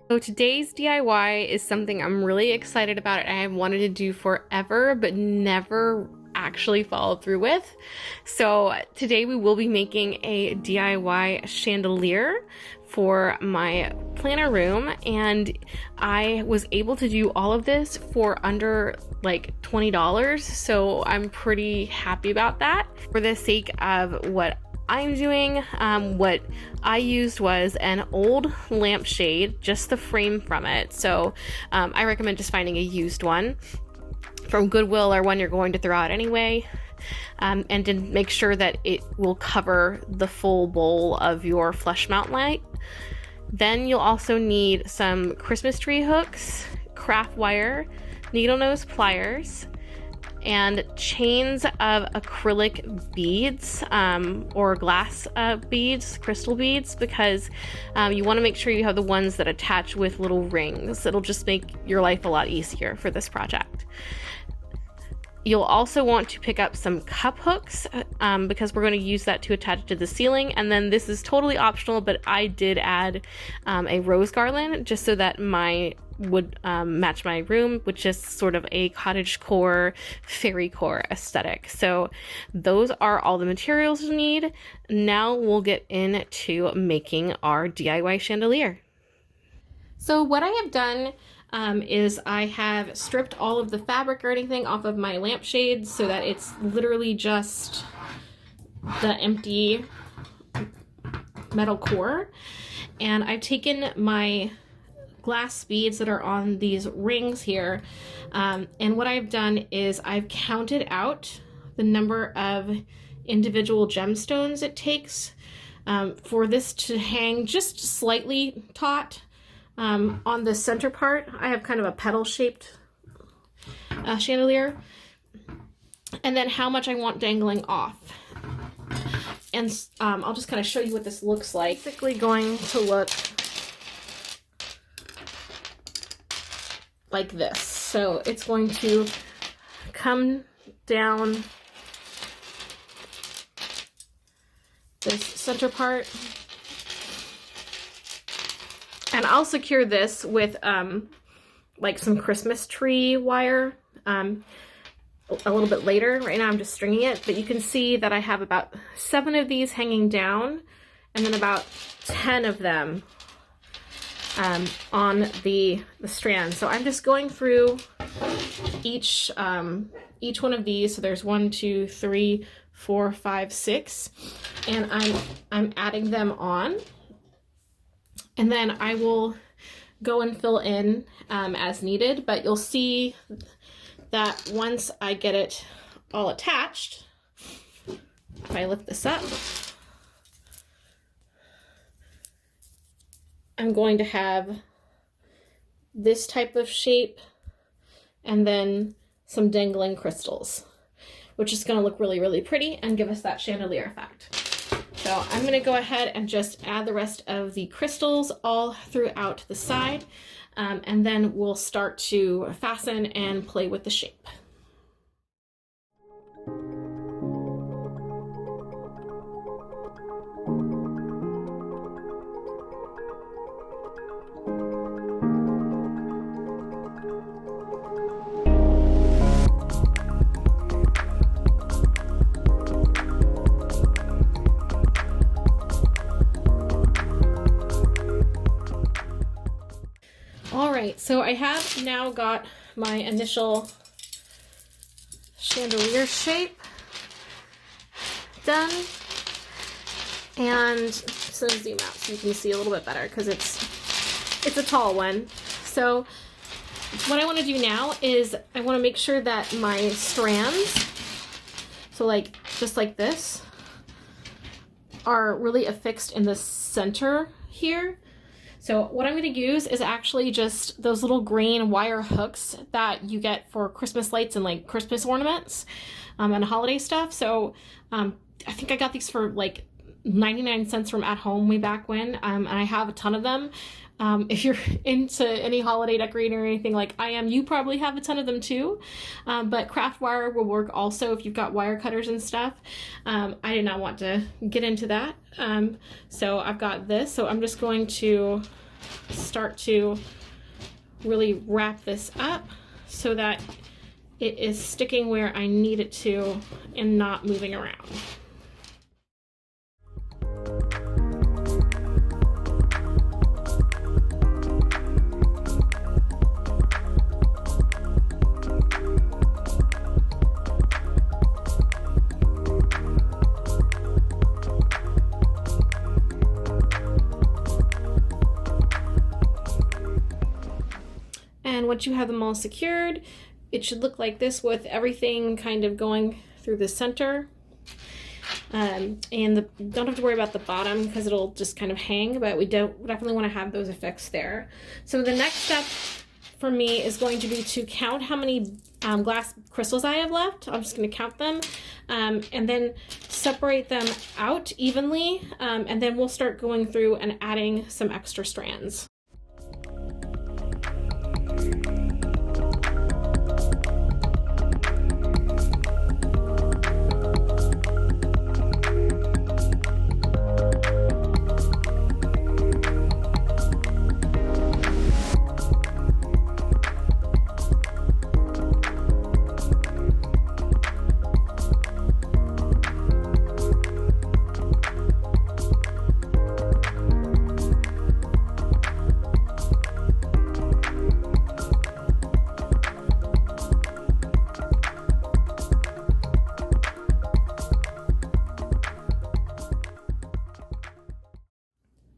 So today's DIY is something I'm really excited about and I've wanted to do forever but never actually followed through with. So today we will be making a DIY chandelier for my planner room, and I was able to do all of this for under like $20, so I'm pretty happy about that. For the sake of what I'm doing, what I used was an old lampshade, just the frame from it. So I recommend just finding a used one from Goodwill or one you're going to throw out anyway. And to make sure that it will cover the full bowl of your flush mount light. Then you'll also need some Christmas tree hooks, craft wire, needle nose pliers, and chains of acrylic beads or glass beads, crystal beads, because you want to make sure you have the ones that attach with little rings. It'll just make your life a lot easier for this project. You'll also want to pick up some cup hooks because we're going to use that to attach to the ceiling. And then this is totally optional, but I did add a rose garland just so that would match my room, which is sort of a cottage core, fairy core aesthetic. So those are all the materials you need. Now we'll get into making our DIY chandelier. So what I have done is I have stripped all of the fabric or anything off of my lampshades so that it's literally just the empty metal core. And I've taken my glass beads that are on these rings here, and what I've done is I've counted out the number of individual gemstones it takes for this to hang just slightly taut. On the center part, I have kind of a petal-shaped chandelier, and then how much I want dangling off. And I'll just kind of show you what this looks like. Basically going to look like this. So it's going to come down this center part. And I'll secure this with like some Christmas tree wire a little bit later. Right now I'm just stringing it, but you can see that I have about 7 of these hanging down and then about 10 of them on the strand. So I'm just going through each one of these. So there's 1, 2, 3, 4, 5, 6, and I'm adding them on. And then I will go and fill in as needed, but you'll see that once I get it all attached, if I lift this up, I'm going to have this type of shape and then some dangling crystals, which is going to look really, really pretty and give us that chandelier effect. So I'm going to go ahead and just add the rest of the crystals all throughout the side, and then we'll start to fasten and play with the shape. Alright, so I have now got my initial chandelier shape done, and so zoom out so you can see a little bit better because it's a tall one. So what I want to do now is I want to make sure that my strands, so like just like this, are really affixed in the center here. So what I'm going to use is actually just those little green wire hooks that you get for Christmas lights and like Christmas ornaments and holiday stuff. So I think I got these for like 99 cents from At Home way back when, and I have a ton of them. If you're into any holiday decorating or anything like I am, you probably have a ton of them too. But craft wire will work also if you've got wire cutters and stuff. I did not want to get into that. So I've got this. So I'm just going to start to really wrap this up so that it is sticking where I need it to and not moving around. And once you have them all secured, it should look like this with everything kind of going through the center. Don't have to worry about the bottom because it'll just kind of hang, but we definitely want to have those effects there. So the next step for me is going to be to count how many glass crystals I have left. I'm just going to count them and then separate them out evenly, and then we'll start going through and adding some extra strands.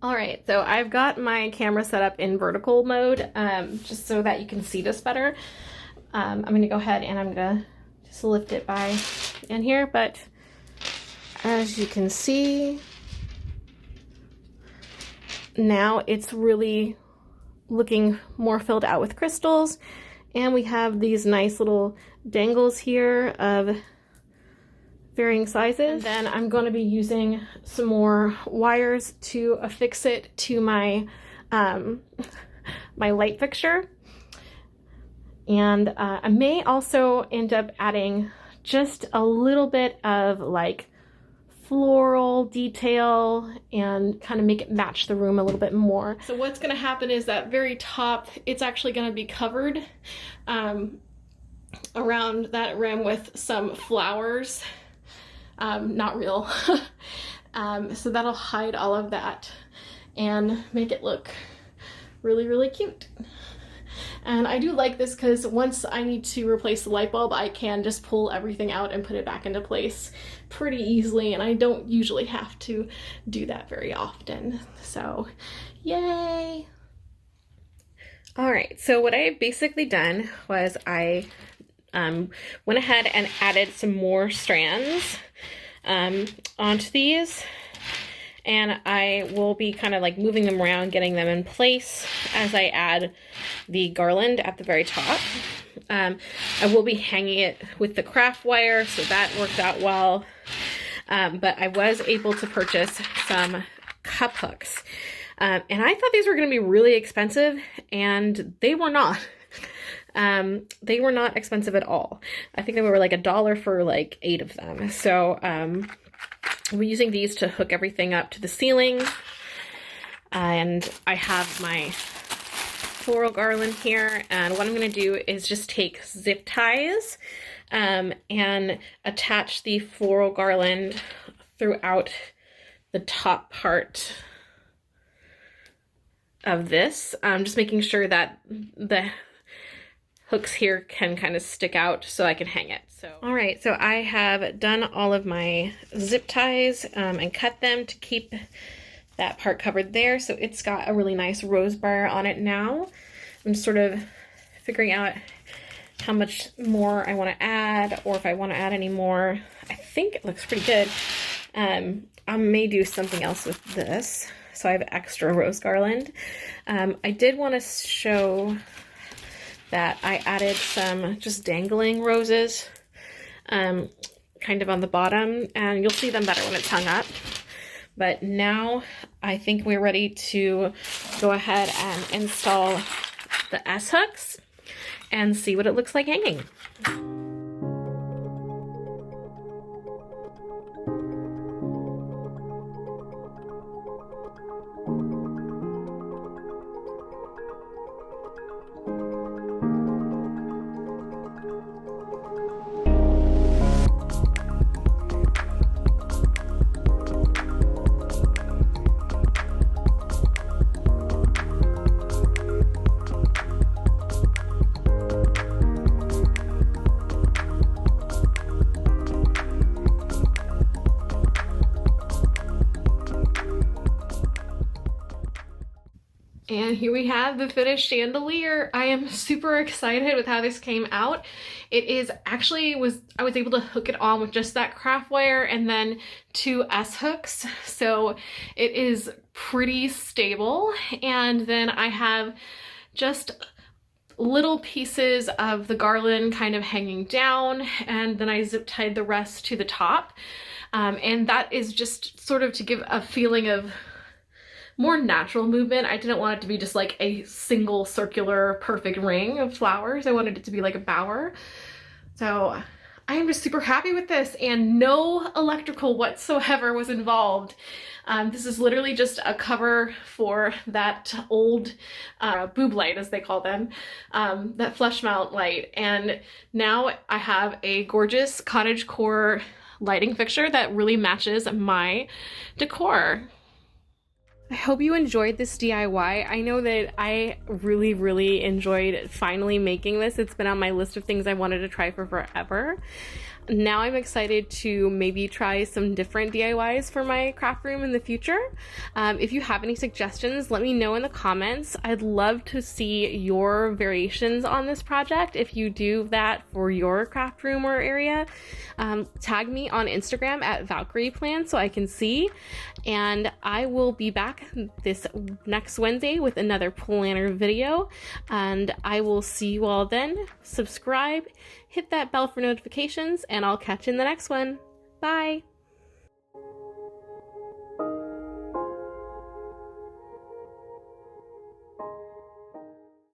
All right, so I've got my camera set up in vertical mode, just so that you can see this better. I'm gonna go ahead and I'm gonna just lift it by in here, but as you can see, now it's really looking more filled out with crystals, and we have these nice little dangles here of varying sizes. And then I'm going to be using some more wires to affix it to my my light fixture. And I may also end up adding just a little bit of like floral detail and kind of make it match the room a little bit more. So what's going to happen is that very top, it's actually going to be covered around that rim with some flowers. Not real. So that'll hide all of that and make it look really, really cute. And I do like this because once I need to replace the light bulb, I can just pull everything out and put it back into place pretty easily, and I don't usually have to do that very often. So, yay! All right, so what I've basically done was I went ahead and added some more strands onto these, and I will be kind of like moving them around, getting them in place as I add the garland at the very top. I will be hanging it with the craft wire, so that worked out well, but I was able to purchase some cup hooks, and I thought these were going to be really expensive, and they were not. They were not expensive at all. I think they were like $1 for like 8 of them. So we're using these to hook everything up to the ceiling. And I have my floral garland here. And what I'm going to do is just take zip ties and attach the floral garland throughout the top part of this. Just making sure that the hooks here can kind of stick out so I can hang it. So, all right, so I have done all of my zip ties and cut them to keep that part covered there. So it's got a really nice rose bar on it now. I'm sort of figuring out how much more I want to add, or if I want to add any more. I think it looks pretty good. I may do something else with this. So I have extra rose garland. I did want to show that I added some just dangling roses kind of on the bottom, and you'll see them better when it's hung up. But now I think we're ready to go ahead and install the S-hooks and see what it looks like hanging. And here we have the finished chandelier. I am super excited with how this came out. It is actually I was able to hook it on with just that craft wire and then 2 S hooks. So it is pretty stable. And then I have just little pieces of the garland kind of hanging down, and then I zip tied the rest to the top. And that is just sort of to give a feeling of more natural movement. I didn't want it to be just like a single circular perfect ring of flowers. I wanted it to be like a bower. So I am just super happy with this, and no electrical whatsoever was involved. This is literally just a cover for that old boob light, as they call them, that flush mount light. And now I have a gorgeous cottage core lighting fixture that really matches my decor. I hope you enjoyed this DIY. I know that I really enjoyed finally making this. It's been on my list of things I wanted to try for forever. Now I'm excited to maybe try some different DIYs for my craft room in the future. If you have any suggestions, let me know in the comments. I'd love to see your variations on this project. If you do that for your craft room or area, tag me on Instagram at ValkyriePlan so I can see. And I will be back this next Wednesday with another planner video. And I will see you all then. Subscribe, hit that bell for notifications, and I'll catch you in the next one. Bye!